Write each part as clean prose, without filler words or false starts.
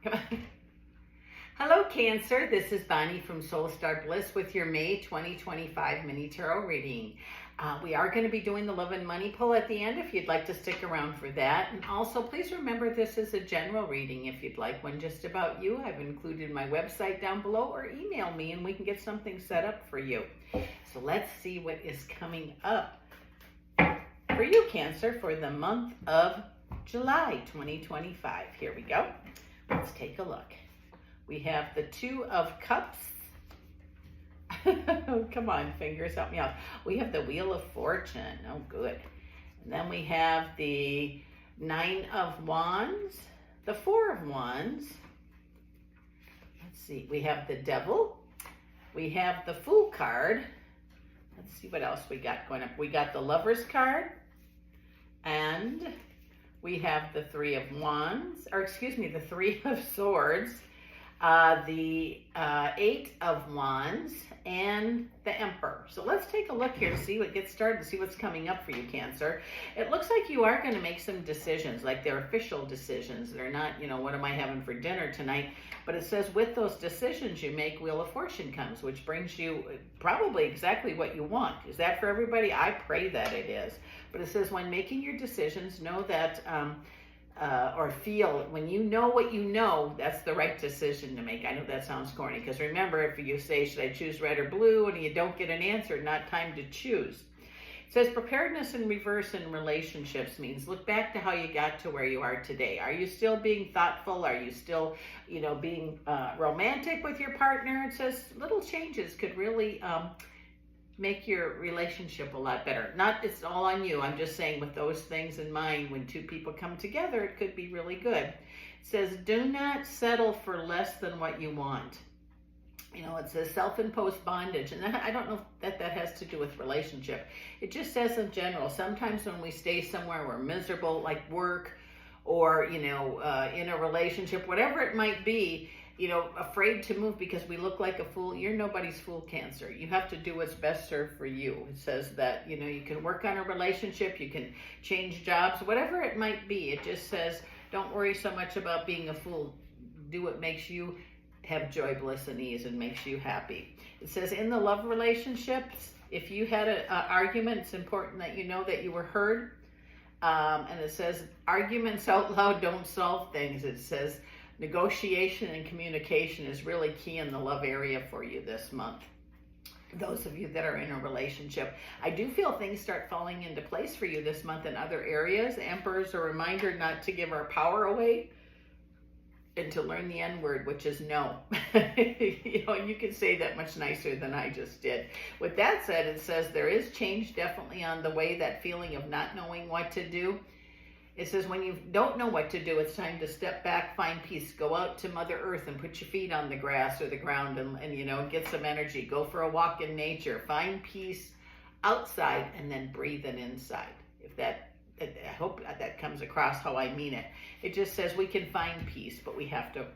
Come on. Hello, Cancer. This is Bonnie from Soul Star Bliss with your May 2025 mini tarot reading. We are going to be doing the love and money pull at the end if you'd like to stick around for that. And also, please remember this is a general reading. If you'd like one just about you, I've included my website down below, or email me and we can get something set up for you. So let's see what is coming up for you, Cancer, for the month of July 2025. Here we go. Let's take a look. We have the Two of Cups. Come on, fingers, help me out. We have the Wheel of Fortune. Oh, good. And then we have the Nine of Wands, the Four of Wands. Let's see. We have the Devil. We have the Fool card. Let's see what else we got going up. We got the Lovers card. And we have the Three of Wands, or excuse me, the Three of Swords, the Eight of Wands, and the Emperor. So let's take a look here to see what gets started, to see what's coming up for you, Cancer. It looks like you are going to make some decisions, like they're official decisions. They're not, what am I having for dinner tonight? But it says with those decisions you make, Wheel of Fortune comes, which brings you probably exactly what you want. Is that for everybody? I pray that it is. But it says when making your decisions, know that, or feel, when you know what you know, that's the right decision to make. I know that sounds corny, because remember, if you say, should I choose red or blue, and you don't get an answer, not time to choose. It says preparedness in reverse in relationships means look back to how you got to where you are today. Are you still being thoughtful? Are you still, being romantic with your partner? It says little changes could really make your relationship a lot better. Not it's all on you. I'm just saying with those things in mind, when two people come together, it could be really good. It says, do not settle for less than what you want. It says self-imposed bondage. And I don't know if that has to do with relationship. It just says in general, sometimes when we stay somewhere we're miserable, like work or, in a relationship, whatever it might be, afraid to move because we look like a fool. You're nobody's fool, Cancer. You have to do what's best served for you. It says that, you can work on a relationship, you can change jobs, whatever it might be. It just says, don't worry so much about being a fool. Do what makes you have joy, bliss, and ease and makes you happy. It says in the love relationships, if you had an argument, it's important that you know that you were heard. And it says arguments out loud don't solve things. It says negotiation and communication is really key in the love area for you this month. Those of you that are in a relationship, I do feel things start falling into place for you this month in other areas. The Emperor is a reminder not to give our power away and to learn the N word, which is no. You can say that much nicer than I just did. With that said, it says there is change definitely on the way, that feeling of not knowing what to do. It says when you don't know what to do, it's time to step back, find peace, go out to Mother Earth and put your feet on the grass or the ground and get some energy. Go for a walk in nature, find peace outside and then breathe it inside. I hope that comes across how I mean it. It just says we can find peace, but we have to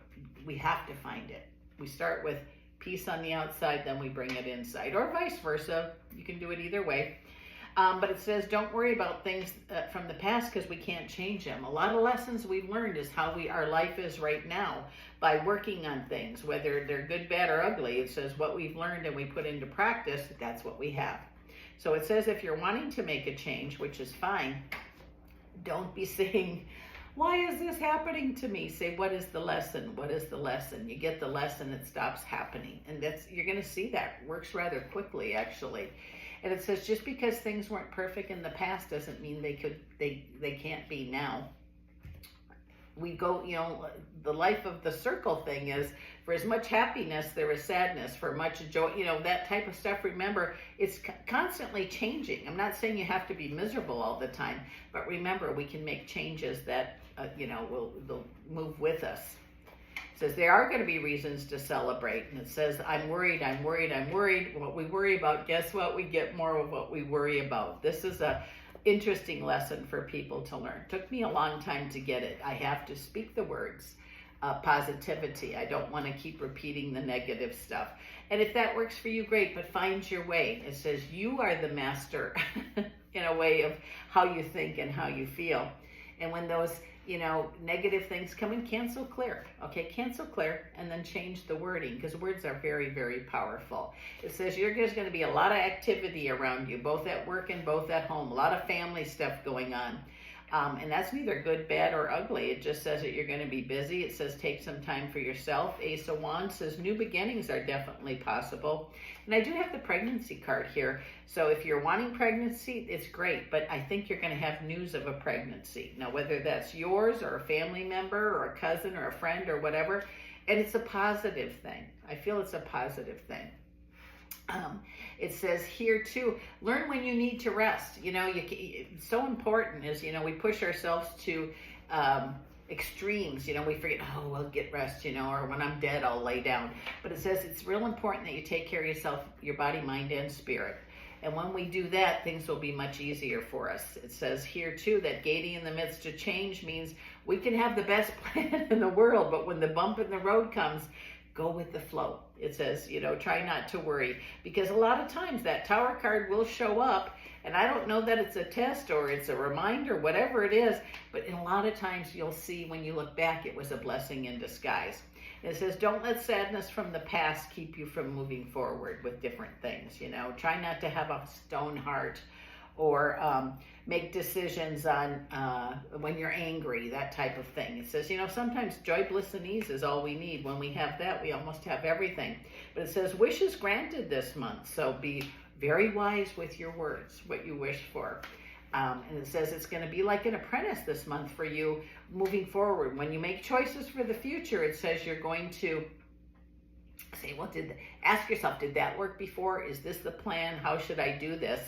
find it. We start with peace on the outside, then we bring it inside, or vice versa. You can do it either way. But it says don't worry about things from the past because we can't change them. A lot of lessons we've learned is how our life is right now by working on things, whether they're good, bad, or ugly. It says what we've learned and we put into practice, that's what we have. So it says if you're wanting to make a change, which is fine, don't be saying, why is this happening to me? Say, what is the lesson? What is the lesson? You get the lesson, it stops happening. And you're going to see that works rather quickly, actually. And it says just because things weren't perfect in the past doesn't mean they can't be now. We go, the life of the circle thing is, for as much happiness there is sadness, for much joy, that type of stuff. Remember, it's constantly changing. I'm not saying you have to be miserable all the time, but remember, we can make changes that, will move with us. It says there are going to be reasons to celebrate. And it says, I'm worried. What we worry about, guess what? We get more of what we worry about. This is a interesting lesson for people to learn. It took me a long time to get it. I have to speak the words. Positivity. I don't want to keep repeating the negative stuff. And if that works for you, great, but find your way. It says you are the master in a way of how you think and how you feel. And when those negative things come in, cancel, clear. Okay, cancel, clear, and then change the wording, because words are very, very powerful. It says there's going to be a lot of activity around you, both at work and both at home, a lot of family stuff going on. And that's neither good, bad, or ugly. It just says that you're going to be busy. It says take some time for yourself. Ace of Wands says new beginnings are definitely possible. And I do have the pregnancy card here. So if you're wanting pregnancy, it's great. But I think you're going to have news of a pregnancy. Now, whether that's yours or a family member or a cousin or a friend or whatever. And it's a positive thing. I feel it's a positive thing. It says here too, learn when you need to rest. It's so important is, we push ourselves to extremes. We forget, I'll get rest, or when I'm dead, I'll lay down. But it says it's real important that you take care of yourself, your body, mind, and spirit. And when we do that, things will be much easier for us. It says here too that gaining in the midst of change means we can have the best plan in the world, but when the bump in the road comes, go with the flow. It says, try not to worry, because a lot of times that Tower card will show up, and I don't know that it's a test or it's a reminder, whatever it is, but in a lot of times you'll see when you look back, it was a blessing in disguise. And it says, don't let sadness from the past keep you from moving forward with different things. Try not to have a stone heart or make decisions on when you're angry, that type of thing. It says, sometimes joy, bliss, and ease is all we need. When we have that, we almost have everything. But it says, wishes granted this month. So be very wise with your words, what you wish for. And it says it's going to be like an apprentice this month for you moving forward. When you make choices for the future, it says you're going to say, ask yourself, did that work before? Is this the plan? How should I do this?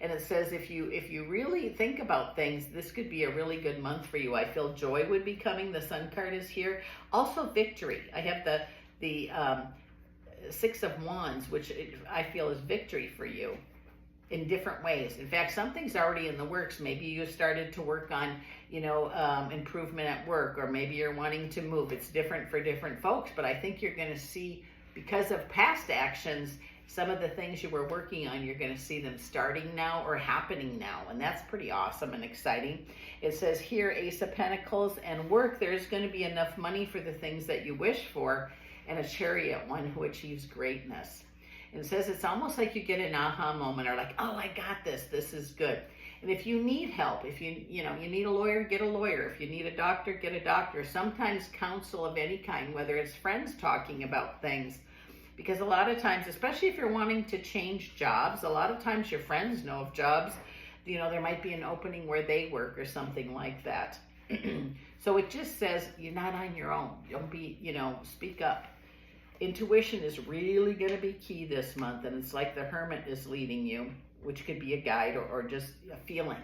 And it says if you really think about things, this could be a really good month for you. I feel joy would be coming. The Sun card is here. Also victory. I have the Six of Wands, which I feel is victory for you in different ways. In fact, something's already in the works. Maybe you started to work on, improvement at work, or maybe you're wanting to move. It's different for different folks, but I think you're going to see, because of past actions, some of the things you were working on, you're going to see them starting now or happening now. And that's pretty awesome and exciting. It says here, Ace of Pentacles and work, there's going to be enough money for the things that you wish for, and a Chariot, one who achieves greatness. And it says it's almost like you get an aha moment, or like, oh, I got this. This is good. And if you need help, if you need a lawyer, get a lawyer. If you need a doctor, get a doctor. Sometimes counsel of any kind, whether it's friends talking about things. Because a lot of times, especially if you're wanting to change jobs, a lot of times your friends know of jobs. There might be an opening where they work or something like that. So it just says you're not on your own. Don't be, speak up. Intuition is really going to be key this month, and it's like the Hermit is leading you, which could be a guide or just a feeling.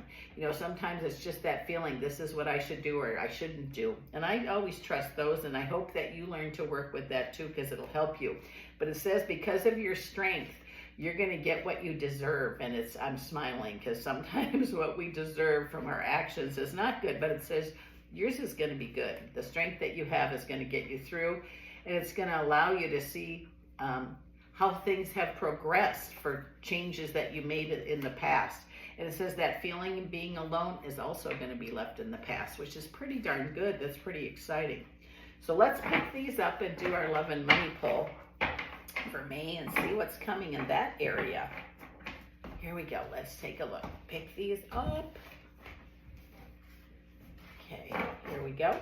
Sometimes it's just that feeling, this is what I should do or I shouldn't do. And I always trust those, and I hope that you learn to work with that too, because it'll help you. But it says because of your strength, you're going to get what you deserve. And I'm smiling because sometimes what we deserve from our actions is not good, but it says yours is going to be good. The strength that you have is going to get you through, and it's going to allow you to see how things have progressed for changes that you made in the past. And it says that feeling of being alone is also going to be left in the past, which is pretty darn good. That's pretty exciting. So let's pick these up and do our love and money pull for May and see what's coming in that area. Here we go. Let's take a look. Pick these up. Okay, here we go.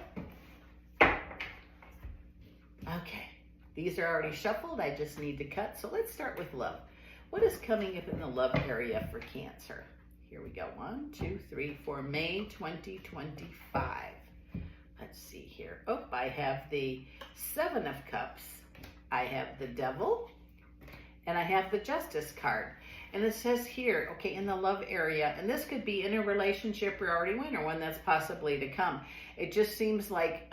Okay, these are already shuffled. I just need to cut. So let's start with love. What is coming up in the love area for Cancer? Here we go. 1, 2, 3, 4, May 2025. Let's see here. Oh, I have the Seven of Cups. I have the Devil, and I have the Justice card. And it says here, okay, in the love area, and this could be in a relationship you're already in or one that's possibly to come. It just seems like,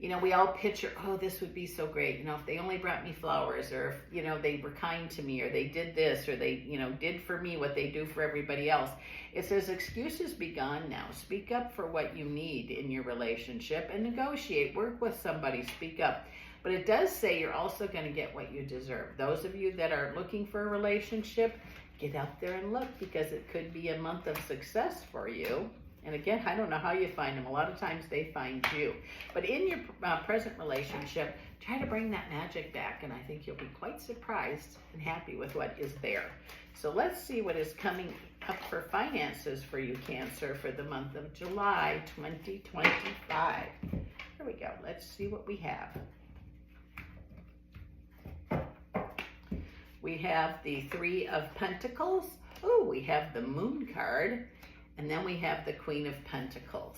we all picture, oh, this would be so great. If they only brought me flowers, or if, they were kind to me, or they did this, or they, did for me what they do for everybody else. It says excuses be gone now. Speak up for what you need in your relationship and negotiate. Work with somebody. Speak up. But it does say you're also going to get what you deserve. Those of you that are looking for a relationship, get out there and look, because it could be a month of success for you. And again, I don't know how you find them. A lot of times they find you. But in your present relationship, try to bring that magic back, and I think you'll be quite surprised and happy with what is there. So let's see what is coming up for finances for you, Cancer, for the month of July 2025. Here we go. Let's see what we have. We have the Three of Pentacles. Oh, we have the Moon card. And then we have the Queen of Pentacles.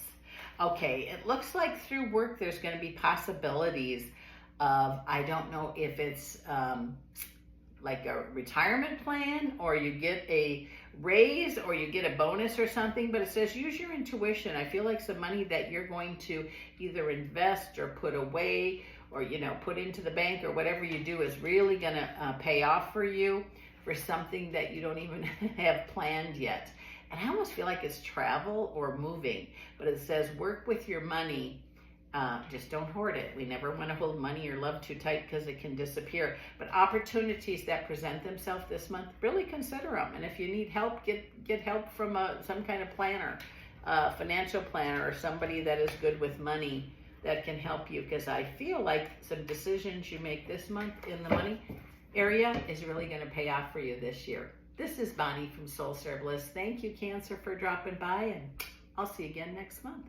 Okay, it looks like through work there's going to be possibilities of, I don't know if it's like a retirement plan, or you get a raise, or you get a bonus or something, but it says use your intuition. I feel like some money that you're going to either invest or put away, or put into the bank, or whatever you do is really going to pay off for you for something that you don't even have planned yet. And I almost feel like it's travel or moving, but it says work with your money. Just don't hoard it. We never want to hold money or love too tight because it can disappear. But opportunities that present themselves this month, really consider them. And if you need help, get help from some kind of planner, financial planner, or somebody that is good with money that can help you. Because I feel like some decisions you make this month in the money area is really going to pay off for you this year. This is Bonnie from Soul Star Bliss. Thank you, Cancer, for dropping by, and I'll see you again next month.